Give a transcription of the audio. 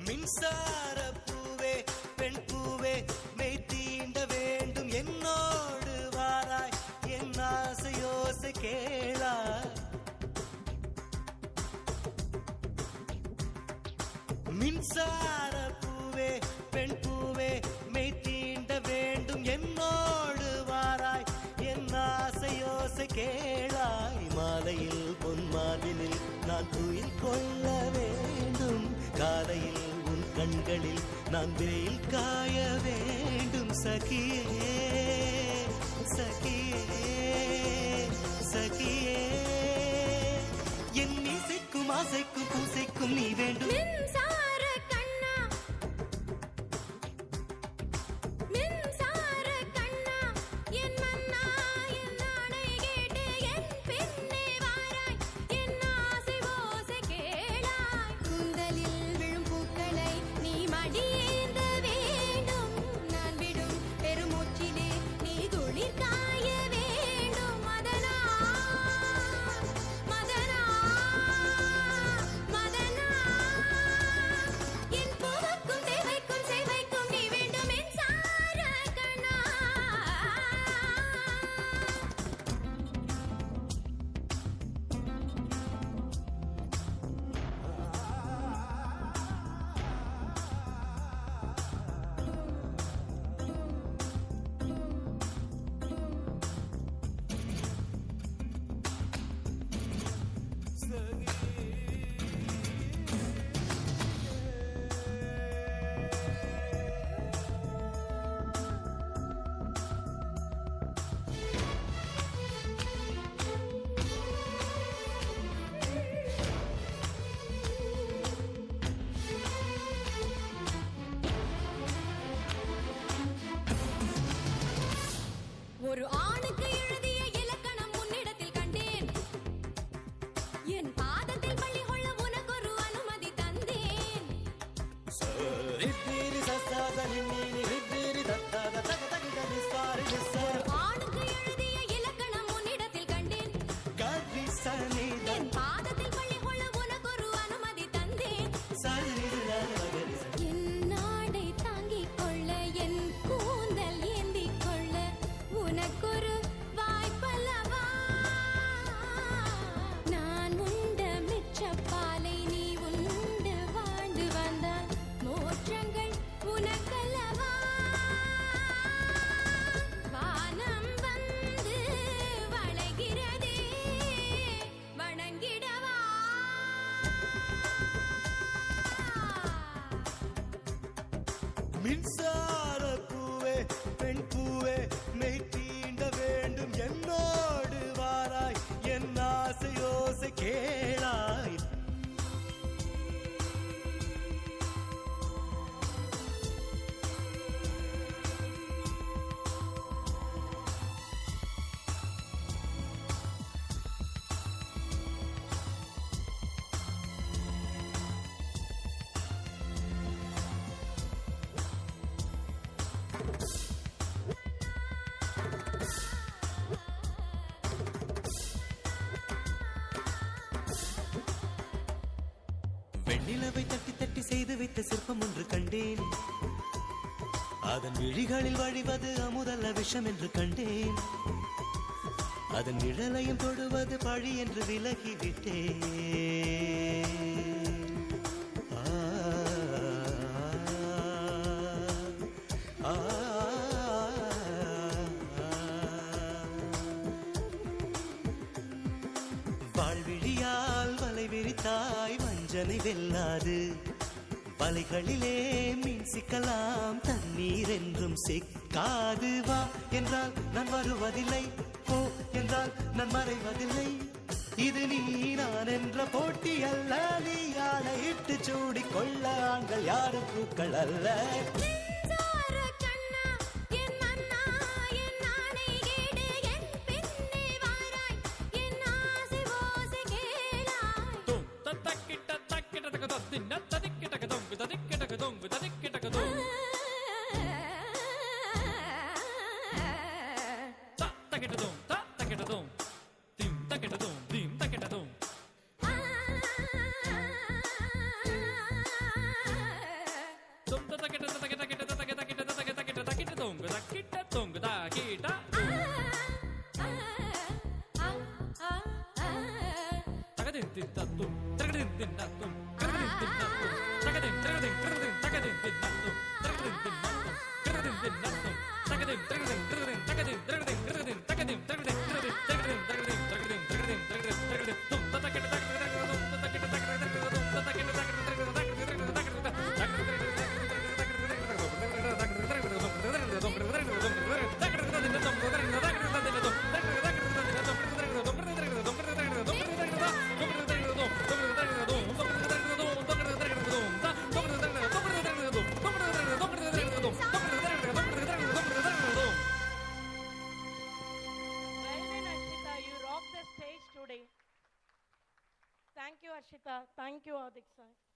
மின்சார பூவே பெண் பூவே மெய் தீண்ட வேண்டும் என்னோடு வாராய் என் ஆசையோசை கேளாய். மின்சார பூவே பெண் பூவே மெய் தீண்ட வேண்டும் என்னோடு வாராய் என் ஆசையோசை கேளாய். மாலையில் பொன் மாதினில் நான் துயில் கொள்ள வேண்டும், காலையில் உன் கண்களில் நான் வெயில் காய வேண்டும். சகியே சகியே சகியே என் இசைக்கும் ஆசைக்கும் பூசைக்கும் நீ வேண்டும். ஒரு ஆணுக்கு எழுதிய இலக்கணம் உன்னிடத்தில் கண்டேன், என் பாதத்தில் பள்ளி கொள்ள உனக்கு ஒரு அனுமதி தந்தேன். ஆணுக்கு எழுதிய இலக்கணம் உன்னிடத்தில் கண்டேன், என் பாதத்தில் பள்ளி கொள்ள உனக்கு ஒரு அனுமதி தந்தேன். என் நாடை தாங்கிக் கொள்ள என் கூந்தல் ஏந்திக் கொள்ள உனக்கொரு வாய்ப்பல்லவா. நான் உண்ட மிச்சப்பாலை நீ உண்டு வாழ்ந்து வந்தால் மோற்றங்கள் உனக்கல்லவா. வானம் வந்து வளைகிறதே வணங்கிடவா. மின்சார பூவே பெண் பூவே மெய் தீண்ட வேண்டும் என்னோடு வாராய் என் ஆசையோசை கேளாய். வெண்ணிலவை தட்டி தட்டி செய்து வைத்த சிற்பம் ஒன்று கண்டேன், அதன் விழிகளில் வழிவது அமுதல்ல விஷம் என்று கண்டேன். அதன் நிழலையும் தொடுவது பழி என்று விலகிவிட்டேன். வாழ்விழியால் வலை விரித்தாய் வஞ்சனை வெல்லாது, வலைகளிலே மீன் சிக்கலாம் தண்ணீர் என்றும் சிக்காது. வா என்றால் நான் வருவதில்லை, போ என்றால் நான் மறைவதில்லை. இது நீ நான் என்ற போட்டி அல்ல, நீ ஆணையிட்டு சூடிக் கொள்ள ஆண்கள் யாரும் பூக்கள் அல்ல. தொங்குதா கிட்ட தொங்குதா கீட்டா தகதின் தின்னத்தும் தகதின் தின்னத்தும் தகதின் தின்னத்தும் தகதின் தகதின் தகதின் தகதின் தின்னத்தும் தகதின் தின்னத்தும் தகதின் தின்னத்தும் தகதின் தகதின் தகதின் தகதின் தகதின் தகதின் தகதின் தகதின் தகதின் தகதின் தகதின் தகதின் தகதின் தகதின் தும் ததக்கிட்ட தகதின் தும் ததக்கிட்ட தகதின் தும் ததக்கிட்ட Thank you, Ashita. Thank you, Adik sir.